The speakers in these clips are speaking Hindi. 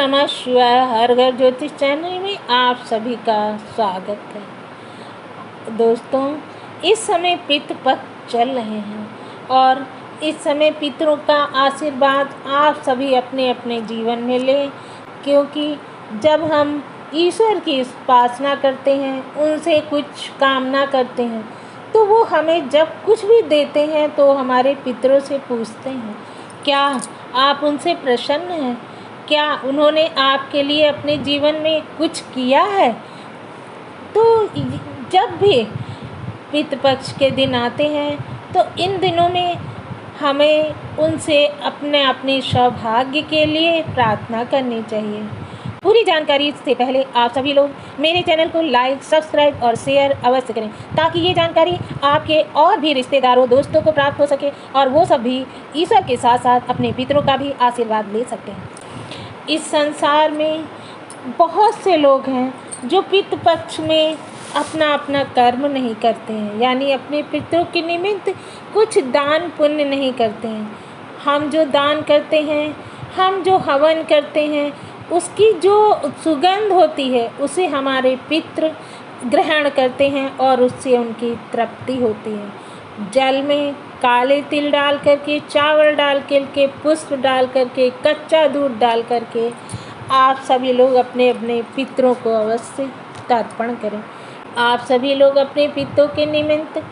नमः शिवाय। हर घर ज्योतिष चैनल में आप सभी का स्वागत है। दोस्तों, इस समय पितृपक्ष चल रहे हैं और इस समय पितरों का आशीर्वाद आप सभी अपने अपने जीवन में लें, क्योंकि जब हम ईश्वर की उपासना करते हैं, उनसे कुछ कामना करते हैं, तो वो हमें जब कुछ भी देते हैं तो हमारे पितरों से पूछते हैं, क्या आप उनसे प्रसन्न हैं? क्या उन्होंने आपके लिए अपने जीवन में कुछ किया है? तो जब भी पितृपक्ष के दिन आते हैं तो इन दिनों में हमें उनसे अपने अपने सौभाग्य के लिए प्रार्थना करनी चाहिए। पूरी जानकारी से पहले आप सभी लोग मेरे चैनल को लाइक, सब्सक्राइब और शेयर अवश्य करें, ताकि ये जानकारी आपके और भी रिश्तेदारों, दोस्तों को प्राप्त हो सके और वो सब भी ईश्वर के साथ साथ अपने पितरों का भी आशीर्वाद ले सकते हैं। इस संसार में बहुत से लोग हैं जो पितृपक्ष में अपना अपना कर्म नहीं करते हैं, यानी अपने पितरों के निमित्त कुछ दान पुण्य नहीं करते हैं। हम जो दान करते हैं, हम जो हवन करते हैं, उसकी जो सुगंध होती है उसे हमारे पितृ ग्रहण करते हैं और उससे उनकी तृप्ति होती है। जल में काले तिल डाल करके, चावल डाल करके, पुष्प डाल करके, कच्चा दूध डाल करके आप सभी लोग अपने अपने पितरों को अवश्य तर्पण करें। आप सभी लोग अपने पितरों के निमित्त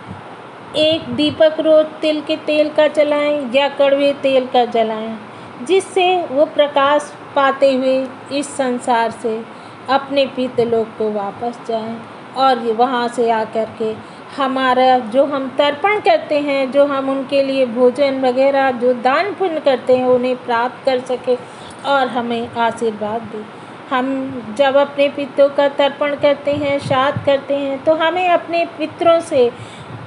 एक दीपक रोज तिल के तेल का जलाएं या कड़वे तेल का जलाएं, जिससे वो प्रकाश पाते हुए इस संसार से अपने पितृलोक को वापस जाएं और वहाँ से आकर के हमारा जो हम तर्पण करते हैं, जो हम उनके लिए भोजन वगैरह जो दान पुण्य करते हैं, उन्हें प्राप्त कर सके और हमें आशीर्वाद दे। हम जब अपने पितरों का तर्पण करते हैं, श्राद्ध करते हैं, तो हमें अपने पितरों से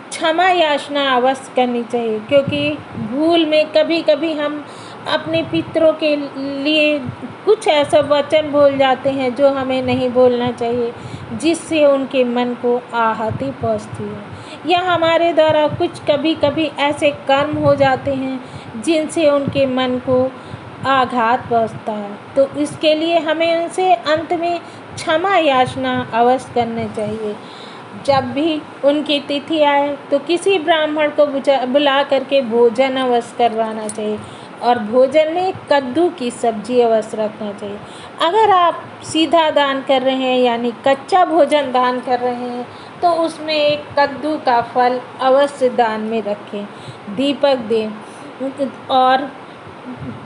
क्षमा याचना अवश्य करनी चाहिए, क्योंकि भूल में कभी कभी हम अपने पितरों के लिए कुछ ऐसा वचन बोल जाते हैं जो हमें नहीं बोलना चाहिए, जिससे उनके मन को आहति पहुंचती है, या हमारे द्वारा कुछ कभी कभी ऐसे कर्म हो जाते हैं जिनसे उनके मन को आघात पहुंचता है। तो इसके लिए हमें उनसे अंत में क्षमा याचना अवश्य करनी चाहिए। जब भी उनकी तिथि आए तो किसी ब्राह्मण को बुला करके भोजन अवश्य करवाना चाहिए और भोजन में कद्दू की सब्जी अवश्य रखना चाहिए। अगर आप सीधा दान कर रहे हैं, यानी कच्चा भोजन दान कर रहे हैं, तो उसमें एक कद्दू का फल अवश्य दान में रखें। दीपक दें और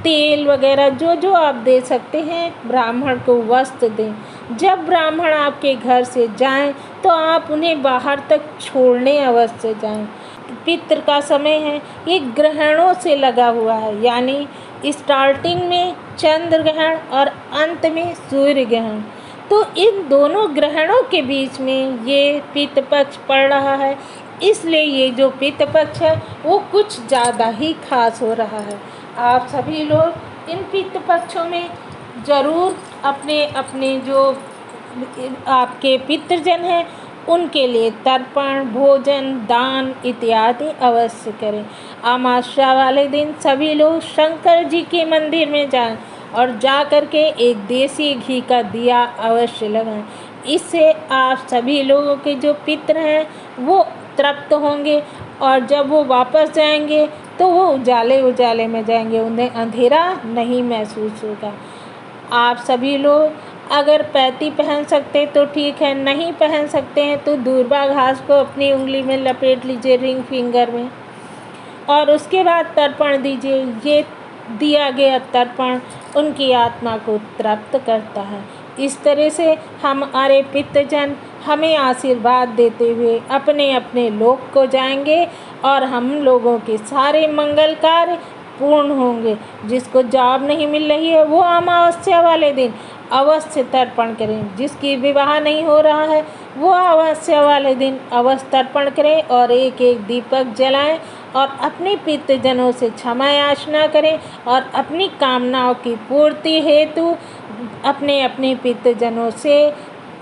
तेल वगैरह जो जो आप दे सकते हैं, ब्राह्मण को वस्त्र दें। जब ब्राह्मण आपके घर से जाएं तो आप उन्हें बाहर तक छोड़ने अवश्य जाएं। पितृ का समय है, ये ग्रहणों से लगा हुआ है, यानी स्टार्टिंग में चंद्र ग्रहण और अंत में सूर्य ग्रहण। तो इन दोनों ग्रहणों के बीच में ये पितृपक्ष पड़ रहा है, इसलिए ये जो पितृपक्ष है वो कुछ ज़्यादा ही खास हो रहा है। आप सभी लोग इन पितृपक्षों में ज़रूर अपने अपने जो आपके पितृजन हैं उनके लिए तर्पण, भोजन, दान इत्यादि अवश्य करें। अमावस्या वाले दिन सभी लोग शंकर जी के मंदिर में जाएं और जा कर के एक देसी घी का दिया अवश्य लगाएं। इससे आप सभी लोगों के जो पितृ हैं वो तृप्त होंगे और जब वो वापस जाएंगे तो वो उजाले उजाले में जाएंगे, उन्हें अंधेरा नहीं महसूस होगा। आप सभी लोग अगर पैती पहन सकते तो ठीक है, नहीं पहन सकते हैं तो दूर्वा घास को अपनी उंगली में लपेट लीजिए, रिंग फिंगर में, और उसके बाद तर्पण दीजिए। ये दिया गया तर्पण उनकी आत्मा को तृप्त करता है। इस तरह से हमारे पितृजन हमें आशीर्वाद देते हुए अपने अपने लोक को जाएंगे और हम लोगों के सारे मंगल कार्य पूर्ण होंगे। जिसको जॉब नहीं मिल रही है वो अमावस्या वाले दिन अवश्य तर्पण करें। जिसकी विवाह नहीं हो रहा है वो अमावस्या वाले दिन अवश्य तर्पण करें और एक एक दीपक जलाएं और अपने पितृजनों से क्षमा याचना करें और अपनी कामनाओं की पूर्ति हेतु अपने अपने पितृजनों से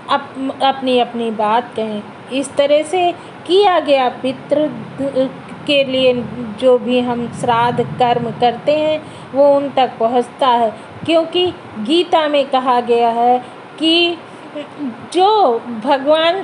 अपनी अपनी बात कहें। इस तरह से किया गया के लिए जो भी हम श्राद्ध कर्म करते हैं वो उन तक पहुंचता है, क्योंकि गीता में कहा गया है कि जो भगवान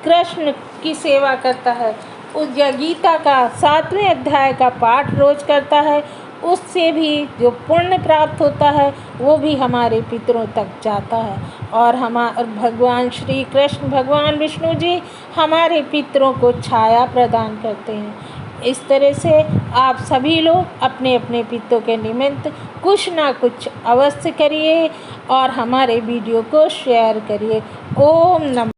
कृष्ण की सेवा करता है, उस गीता का 7वें अध्याय का पाठ रोज करता है, उससे भी जो पुण्य प्राप्त होता है वो भी हमारे पितरों तक जाता है। और भगवान श्री कृष्ण, भगवान विष्णु जी हमारे पितरों को छाया प्रदान करते हैं। इस तरह से आप सभी लोग अपने अपने पितरों के निमित्त कुछ ना कुछ अवश्य करिए और हमारे वीडियो को शेयर करिए। ओम नमः।